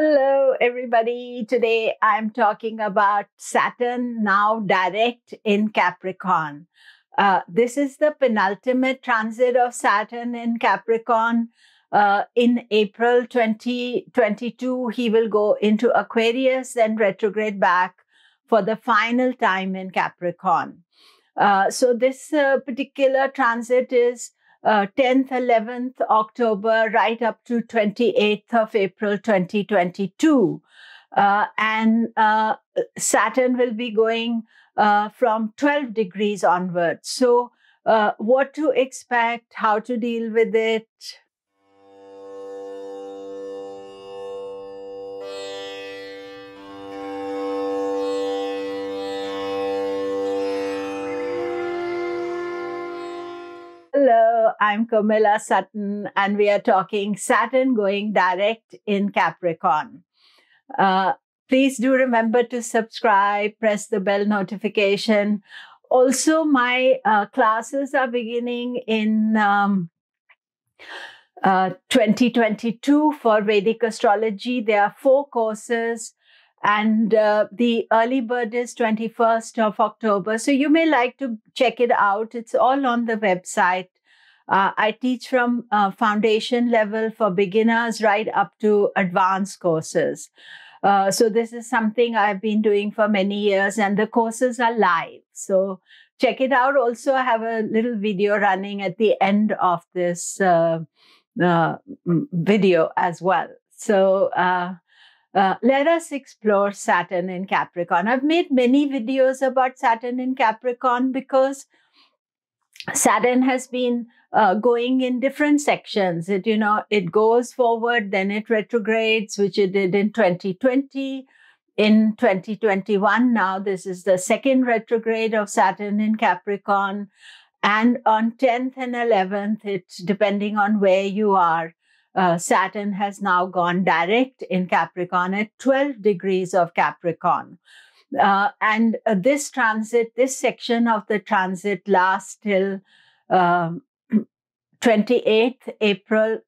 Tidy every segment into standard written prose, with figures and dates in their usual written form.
Hello, everybody. Today I'm talking about Saturn now direct in Capricorn. This is the penultimate transit of Saturn in Capricorn. In April 2022, he will go into Aquarius, then retrograde back for the final time in Capricorn. So this particular transit is 10th, 11th October, right up to 28th of April 2022. And Saturn will be going from 12 degrees onwards. So what to expect, how to deal with it. Hello, I'm Camilla Sutton, and we are talking Saturn going direct in Capricorn. Please do remember to subscribe, press the bell notification. Also, my classes are beginning in 2022 for Vedic astrology. There are 4 courses, and the early bird is 21st of October. So you may like to check it out. It's all on the website. I teach from foundation level for beginners right up to advanced courses. So this is something I've been doing for many years, and the courses are live. So check it out. Also, I have a little video running at the end of this video as well. So let us explore Saturn in Capricorn. I've made many videos about Saturn in Capricorn because Saturn has been going in different sections. It goes forward, then it retrogrades, which it did in 2020. In 2021, now this is the second retrograde of Saturn in Capricorn. And on 10th and 11th, depending on where you are, Saturn has now gone direct in Capricorn at 12 degrees of Capricorn. And this section of the transit lasts till 28th April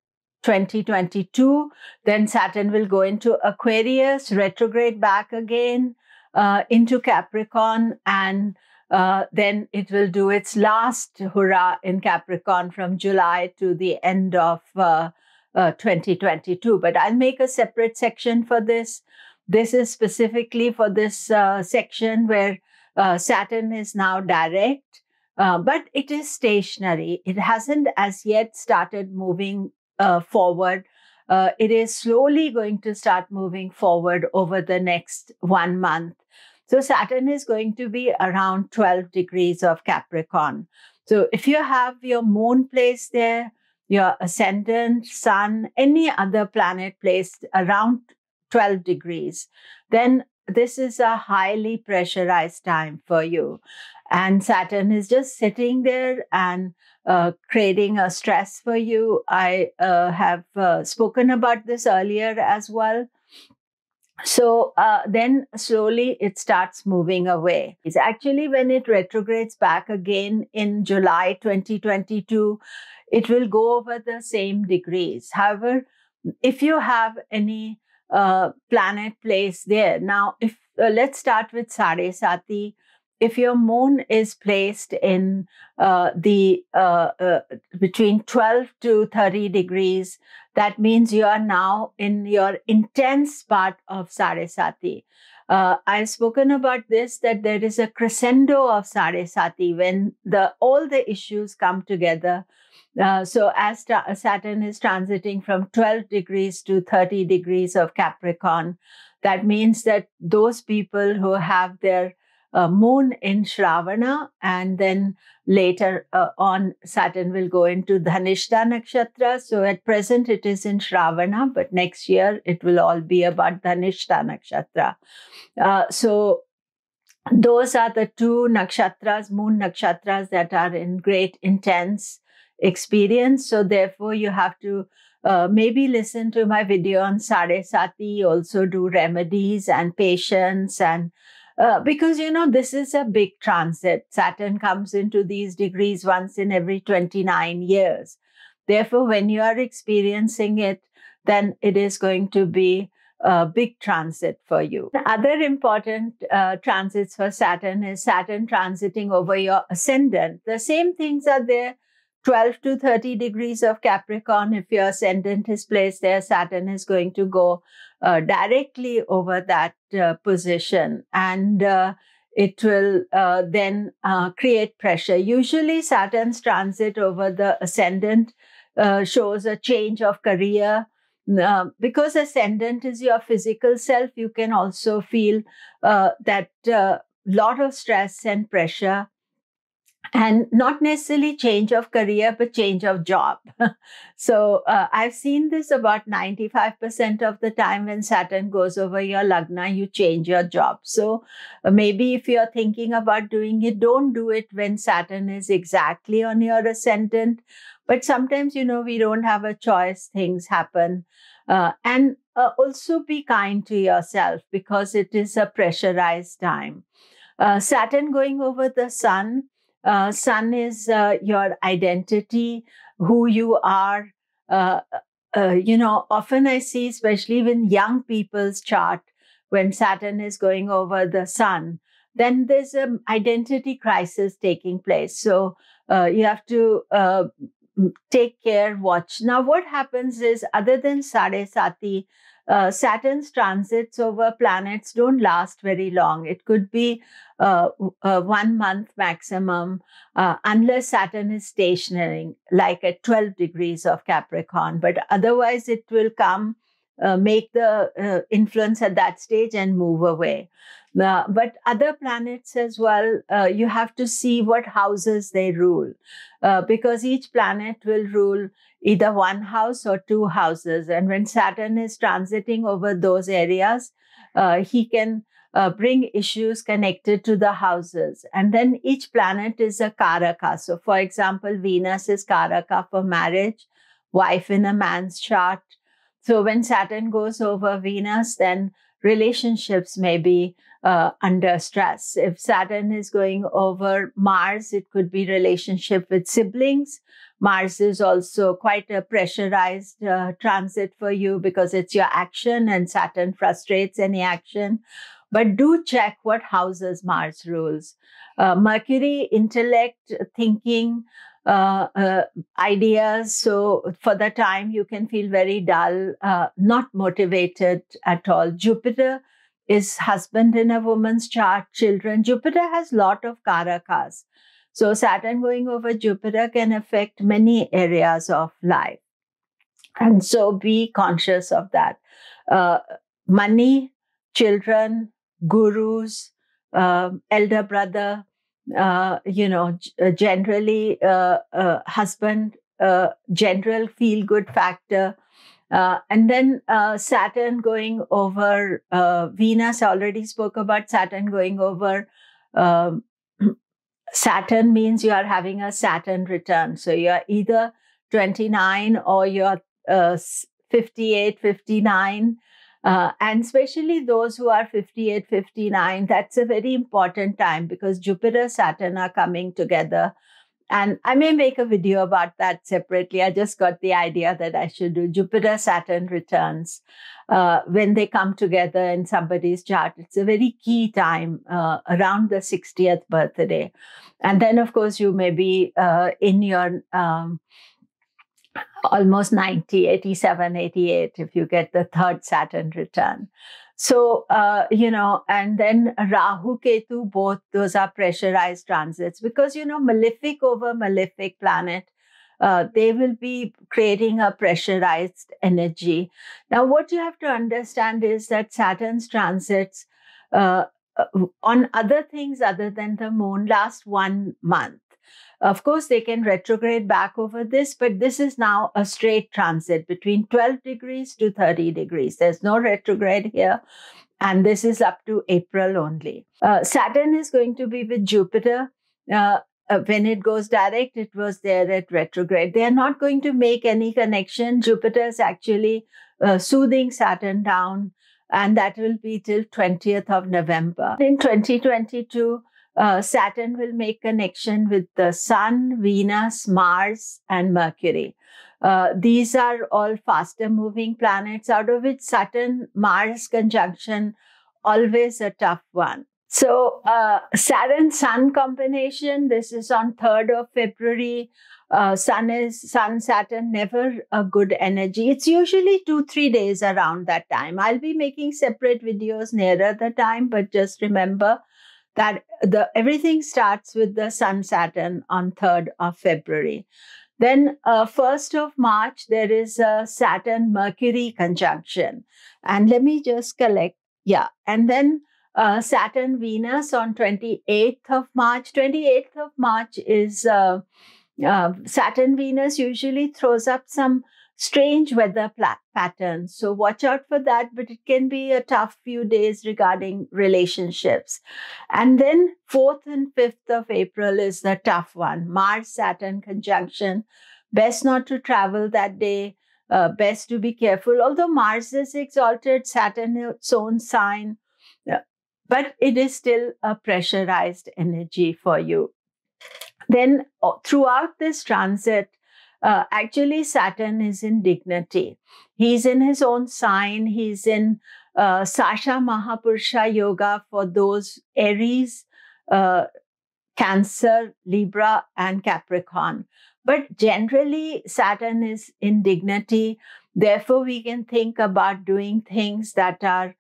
2022. Then Saturn will go into Aquarius, retrograde back again into Capricorn, and then it will do its last hurrah in Capricorn from July to the end of 2022. But I'll make a separate section for this. This is specifically for this section where Saturn is now direct, but it is stationary. It hasn't as yet started moving forward. It is slowly going to start moving forward over the next 1 month. So Saturn is going to be around 12 degrees of Capricorn. So if you have your moon placed there, your ascendant, sun, any other planet placed around 12 degrees, then this is a highly pressurized time for you. And Saturn is just sitting there and creating a stress for you. I have spoken about this earlier as well. So then slowly it starts moving away. It's actually when it retrogrades back again in July 2022, it will go over the same degrees. However, if you have any planet placed there, now if let's start with Saraswati. If your moon is placed in between 12 to 30 degrees, that means you are now in your intense part of Saraswati. I've spoken about this, that there is a crescendo of Saraswati when all the issues come together. So as Saturn is transiting from 12 degrees to 30 degrees of Capricorn, that means that those people who have their moon in Shravana, and then later on Saturn will go into Dhanishta Nakshatra. So at present it is in Shravana, but next year it will all be about Dhanishta Nakshatra. So those are the 2 nakshatras, moon nakshatras, that are in great intense experience. So therefore you have to maybe listen to my video on Saraswati, also do remedies and patience, and because, this is a big transit. Saturn comes into these degrees once in every 29 years. Therefore, when you are experiencing it, then it is going to be big transit for you. Other important transits for Saturn is Saturn transiting over your ascendant. The same things are there. 12 to 30 degrees of Capricorn. If your ascendant is placed there, Saturn is going to go directly over that position, and it will then create pressure. Usually, Saturn's transit over the ascendant shows a change of career. Because ascendant is your physical self, you can also feel that lot of stress and pressure, and not necessarily change of career, but change of job. So I've seen this about 95% of the time. When Saturn goes over your Lagna, you change your job. So maybe if you're thinking about doing it, don't do it when Saturn is exactly on your ascendant. But sometimes, we don't have a choice. Things happen. And also be kind to yourself, because it is a pressurized time. Saturn going over the Sun. Sun is your identity, who you are. Often I see, especially in young people's chart, when Saturn is going over the Sun, then there's an identity crisis taking place. So you have to take care, watch. Now, what happens is, other than Sade Sati, Saturn's transits over planets don't last very long. It could be 1 month maximum, unless Saturn is stationary, like at 12 degrees of Capricorn. But otherwise, it will come, make the influence at that stage and move away. But other planets as well, you have to see what houses they rule, because each planet will rule either one house or two houses. And when Saturn is transiting over those areas, he can bring issues connected to the houses. And then each planet is a Karaka. So, for example, Venus is Karaka for marriage, wife in a man's chart. So when Saturn goes over Venus, then relationships may be under stress. If Saturn is going over Mars, it could be relationship with siblings. Mars is also quite a pressurized transit for you, because it's your action, and Saturn frustrates any action. But do check what houses Mars rules. Mercury, intellect, thinking, ideas. So for the time, you can feel very dull, not motivated at all. Jupiter is husband in a woman's chart, children. Jupiter has lot of Karakas. So Saturn going over Jupiter can affect many areas of life. And so be conscious of that. Money, children, gurus, elder brother, generally husband, general feel-good factor. And then Saturn going over Venus. I already spoke about Saturn going over Saturn means you are having a Saturn return. So you're either 29 or you're 58, 59. And especially those who are 58, 59, that's a very important time, because Jupiter, Saturn are coming together. And I may make a video about that separately. I just got the idea that I should do Jupiter, Saturn returns. When they come together in somebody's chart, it's a very key time around the 60th birthday. And then, of course, you may be in your almost 90, 87, 88, if you get the third Saturn return. So, and then Rahu, Ketu, both those are pressurized transits, because, malefic over malefic planet, they will be creating a pressurized energy. Now, what you have to understand is that Saturn's transits on other things other than the moon last 1 month. Of course, they can retrograde back over this, but this is now a straight transit between 12 degrees to 30 degrees. There's no retrograde here. And this is up to April only. Saturn is going to be with Jupiter. When it goes direct, it was there at retrograde. They are not going to make any connection. Jupiter is actually soothing Saturn down, and that will be till 20th of November. In 2022, Saturn will make connection with the Sun, Venus, Mars, and Mercury. These are all faster moving planets, out of which Saturn-Mars conjunction, always a tough one. So Saturn-Sun combination, this is on 3rd of February. Sun-Saturn, never a good energy. It's usually 2-3 days around that time. I'll be making separate videos nearer the time, but just remember that everything starts with the Sun-Saturn on 3rd of February. Then 1st of March, there is a Saturn-Mercury conjunction. And let me just collect. Yeah. And then Saturn-Venus on 28th of March. 28th of March is Saturn-Venus usually throws up some strange weather patterns. So watch out for that, but it can be a tough few days regarding relationships. And then 4th and 5th of April is the tough one. Mars-Saturn conjunction. Best not to travel that day. Best to be careful. Although Mars is exalted, Saturn its own sign. But it is still a pressurized energy for you. Then throughout this transit, actually Saturn is in dignity. He's in his own sign. He's in Sasha Mahapurusha Yoga for those Aries, Cancer, Libra, and Capricorn. But generally, Saturn is in dignity. Therefore, we can think about doing things that are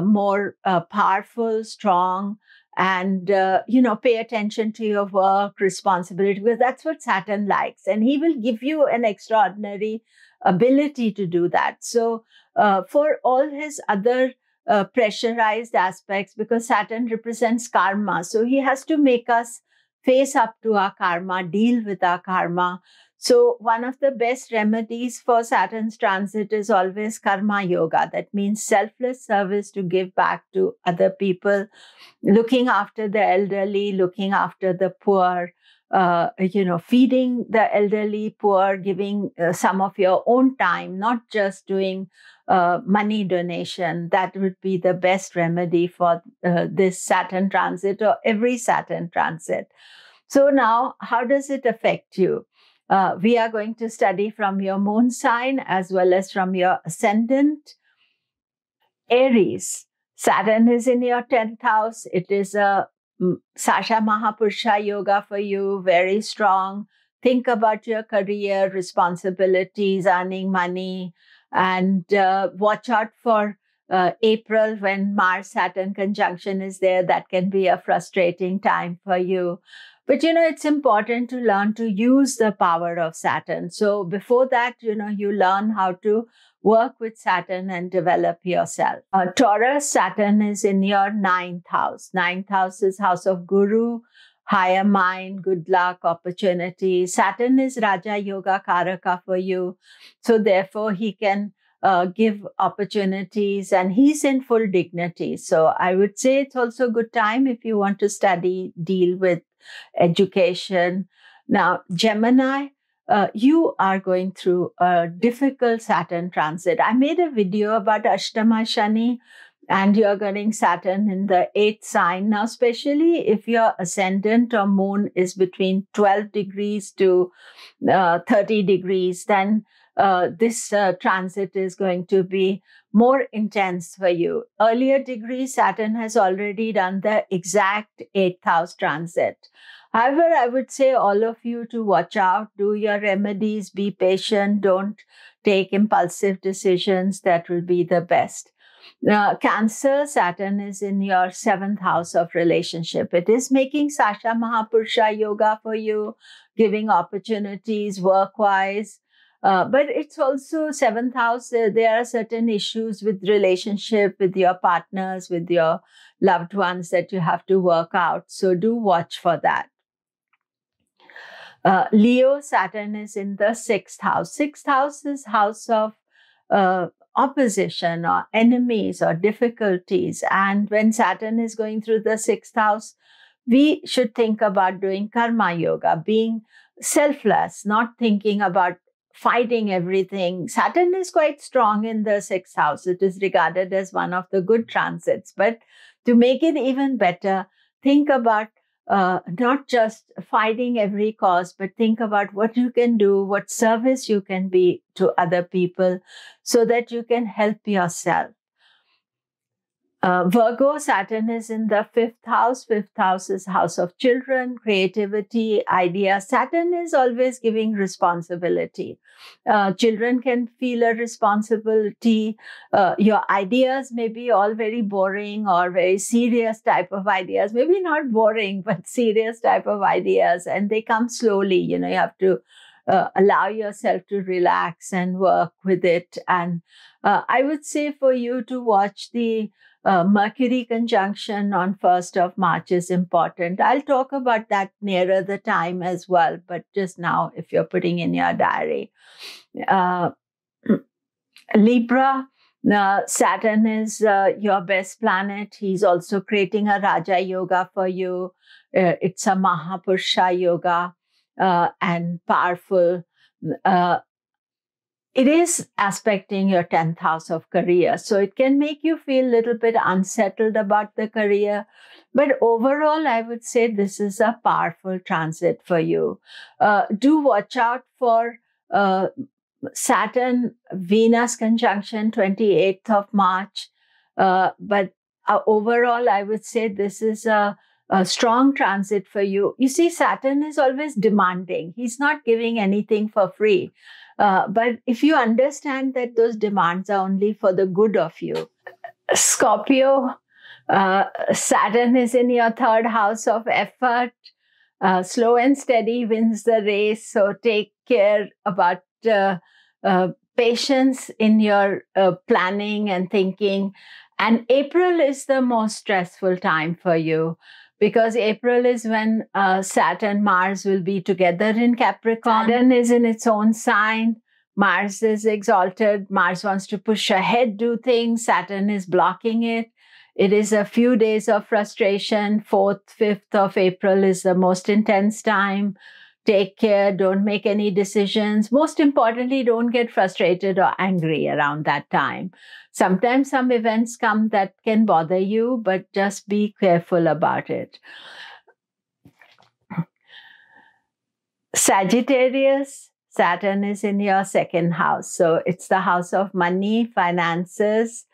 more powerful, strong, and, pay attention to your work, responsibility, because that's what Saturn likes. And he will give you an extraordinary ability to do that. So for all his other pressurized aspects, because Saturn represents karma, so he has to make us face up to our karma, deal with our karma. So one of the best remedies for Saturn's transit is always karma yoga. That means selfless service to give back to other people, looking after the elderly, looking after the poor, feeding the elderly, poor, giving some of your own time, not just doing money donation. That would be the best remedy for this Saturn transit or every Saturn transit. So now, how does it affect you? We are going to study from your moon sign as well as from your ascendant. Aries, Saturn is in your 10th house. It is a Sasha Mahapurusha Yoga for you, very strong. Think about your career, responsibilities, earning money, and watch out for April when Mars-Saturn conjunction is there. That can be a frustrating time for you. But, it's important to learn to use the power of Saturn. So before that, you learn how to work with Saturn and develop yourself. Taurus, Saturn is in your 9th house. 9th house is house of Guru, higher mind, good luck, opportunity. Saturn is Raja Yoga Karaka for you. So therefore, he can give opportunities, and he's in full dignity. So I would say it's also a good time if you want to study, deal with education. Now, Gemini, you are going through a difficult Saturn transit. I made a video about Ashtama Shani, and you're getting Saturn in the 8th sign. Now, especially if your ascendant or moon is between 12 degrees to 30 degrees, then this transit is going to be more intense for you. Earlier degrees, Saturn has already done the exact 8th house transit. However, I would say all of you to watch out, do your remedies, be patient, don't take impulsive decisions. That will be the best. Cancer, Saturn is in your 7th house of relationship. It is making Sasha Mahapurusha Yoga for you, giving opportunities work-wise. But it's also 7th house. There are certain issues with relationship, with your partners, with your loved ones that you have to work out. So do watch for that. Leo, Saturn is in the 6th house. 6th house is house of opposition or enemies or difficulties. And when Saturn is going through the 6th house, we should think about doing karma yoga, being selfless, not thinking about fighting everything. Saturn is quite strong in the 6th house. It is regarded as one of the good transits. But to make it even better, think about not just fighting every cause, but think about what you can do, what service you can be to other people so that you can help yourself. Virgo, Saturn is in the fifth house. Fifth house is house of children, creativity, ideas. Saturn is always giving responsibility. Children can feel a responsibility. Your ideas may be all very boring or very serious type of ideas. Maybe not boring, but serious type of ideas. And they come slowly. You have to allow yourself to relax and work with it. And I would say for you to watch the Mercury conjunction on 1st of March is important. I'll talk about that nearer the time as well, but just now, if you're putting in your diary. Libra, Saturn is your best planet. He's also creating a Raja Yoga for you. It's a Mahapurusha Yoga and powerful. It is aspecting your 10th house of career. So it can make you feel a little bit unsettled about the career. But overall, I would say this is a powerful transit for you. Do watch out for Saturn-Venus conjunction, 28th of March. But overall, I would say this is a strong transit for you. You see, Saturn is always demanding. He's not giving anything for free. But if you understand that those demands are only for the good of you. Scorpio, Saturn is in your third house of effort. Slow and steady wins the race. So take care about patience in your planning and thinking. And April is the most stressful time for you, because April is when Saturn, Mars will be together in Capricorn. Saturn is in its own sign. Mars is exalted. Mars wants to push ahead, do things. Saturn is blocking it. It is a few days of frustration. 4th, 5th of April is the most intense time. Take care. Don't make any decisions. Most importantly, don't get frustrated or angry around that time. Sometimes some events come that can bother you, but just be careful about it. Sagittarius, Saturn is in your second house. So it's the house of money, finances.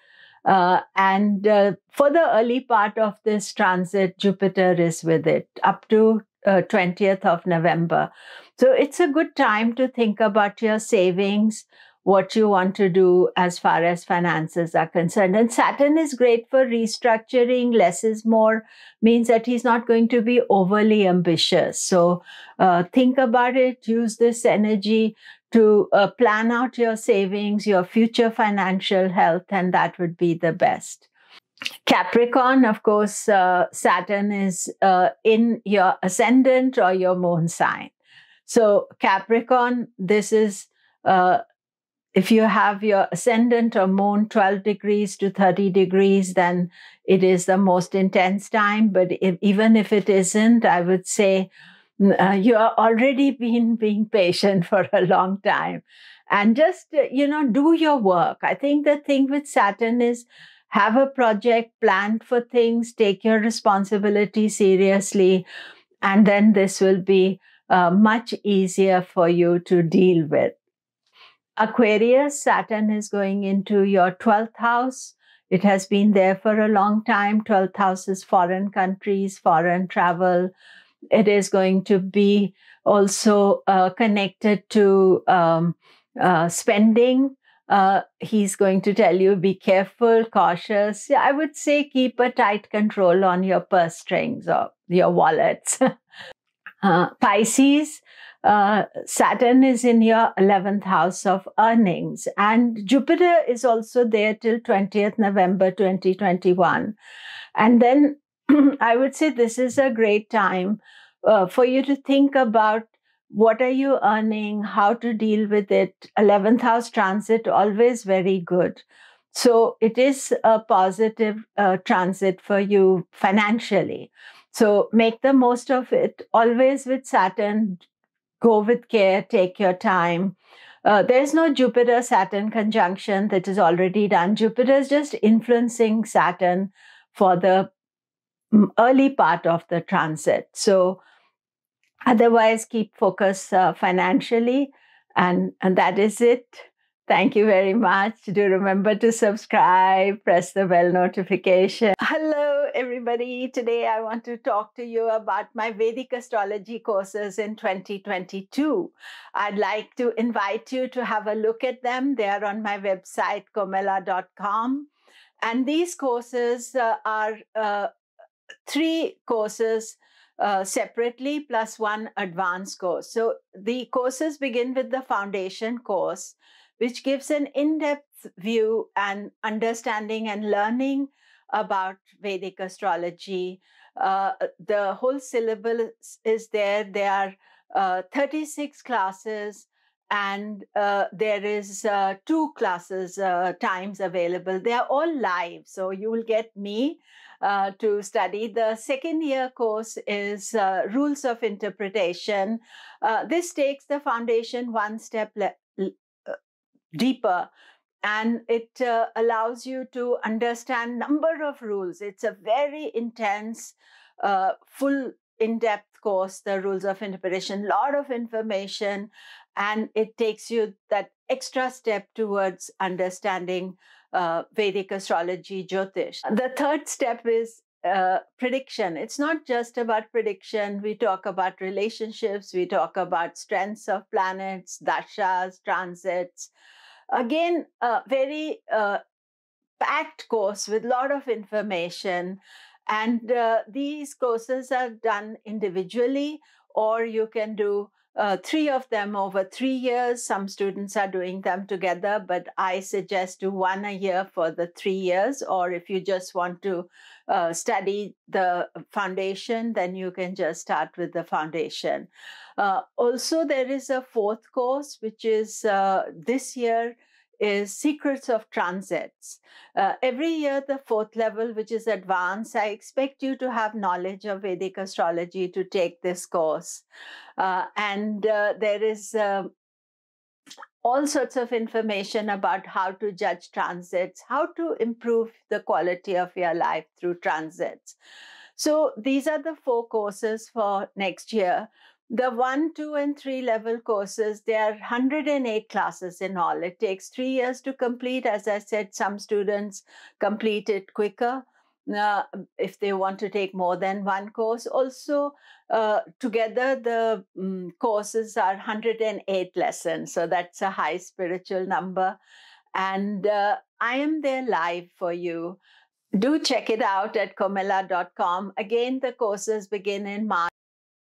And for the early part of this transit, Jupiter is with it up to 20th of November. So it's a good time to think about your savings, what you want to do as far as finances are concerned. And Saturn is great for restructuring. Less is more means that he's not going to be overly ambitious. So think about it, use this energy to plan out your savings, your future financial health, and that would be the best. Capricorn, of course, Saturn is in your ascendant or your moon sign. So Capricorn, this is, if you have your ascendant or moon 12 degrees to 30 degrees, then it is the most intense time. But even if it isn't, I would say you are already been being patient for a long time. And just, do your work. I think the thing with Saturn is, have a project, plan for things, take your responsibility seriously, and then this will be much easier for you to deal with. Aquarius, Saturn is going into your 12th house. It has been there for a long time. 12th house is foreign countries, foreign travel. It is going to be also connected to spending. He's going to tell you, be careful, cautious. I would say keep a tight control on your purse strings or your wallets. Pisces, Saturn is in your 11th house of earnings, and Jupiter is also there till 20th November 2021. And then I would say this is a great time for you to think about what are you earning, how to deal with it. 11th house transit, always very good. So it is a positive transit for you financially. So make the most of it. Always with Saturn, go with care, take your time. There's no Jupiter-Saturn conjunction that is already done. Jupiter is just influencing Saturn for the early part of the transit. So otherwise, keep focus financially. And that is it. Thank you very much. Do remember to subscribe, press the bell notification. Hello, everybody. Today I want to talk to you about my Vedic astrology courses in 2022. I'd like to invite you to have a look at them. They are on my website, komela.com. And these courses are 3 courses separately plus 1 advanced course. So the courses begin with the foundation course, which gives an in-depth view and understanding and learning about Vedic astrology. The whole syllabus is there. There are 36 classes, and there is 2 classes times available. They are all live, so you will get me to study. The second year course is Rules of Interpretation. This takes the foundation one step deeper, and it allows you to understand number of rules. It's a very intense, full, in-depth course, the Rules of Interpretation, lot of information, and it takes you that extra step towards understanding Vedic astrology, Jyotish. The third step is prediction. It's not just about prediction. We talk about relationships, we talk about strengths of planets, dashas, transits. Again, a very packed course with a lot of information. And these courses are done individually, or you can do 3 of them over 3 years. Some students are doing them together, but I suggest do 1 a year for the 3 years. Or if you just want to study the foundation, then you can just start with the foundation. Also, there is a 4th course, which is this year, is Secrets of Transits. Every year, the 4th level, which is advanced, I expect you to have knowledge of Vedic astrology to take this course. And there is all sorts of information about how to judge transits, how to improve the quality of your life through transits. So these are the 4 courses for next year. The 1, 2, and 3 level courses, there are 108 classes in all. It takes 3 years to complete. As I said, some students complete it quicker if they want to take more than 1 course. Also, together, the courses are 108 lessons. So that's a high spiritual number. And I am there live for you. Do check it out at komela.com. Again, the courses begin in March.